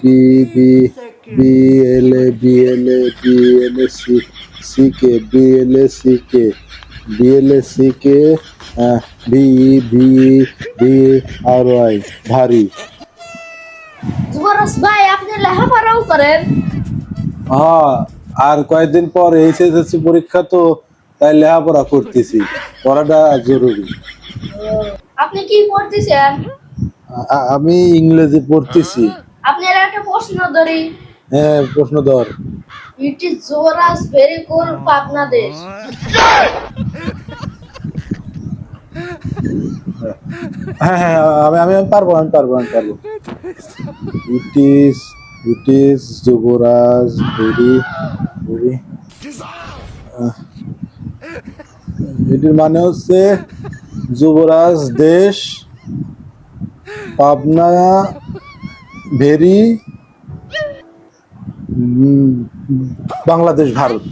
B B B L A B L A B L A C C K B L A C K B L A C K V V V R Y ভারী। যুবরাজ ভাই আপনি লেখাপড়াও করেন? হ্যাঁ, আর কয়েকদিন পর HSC পরীক্ষা তো, তাই লেখাপড়া করতেছি, পড়াটা জরুরি। আপনি কি পড়তেছেন? আমি ইংরেজি পড়তেছি। আপনার একটা প্রশ্ন ধরি। হ্যাঁ, প্রশ্ন ধর। ইট ইজ যুবরাজ ভেরি কুল পাবনা দেশ। হ্যাঁ হ্যাঁ, আমি পারবো, আমি পারবো। It is it is Yuvraj very very, এটির মানে হচ্ছে যুবরাজ দেশ পাবনা ভেরি বাংলাদেশ ভারত।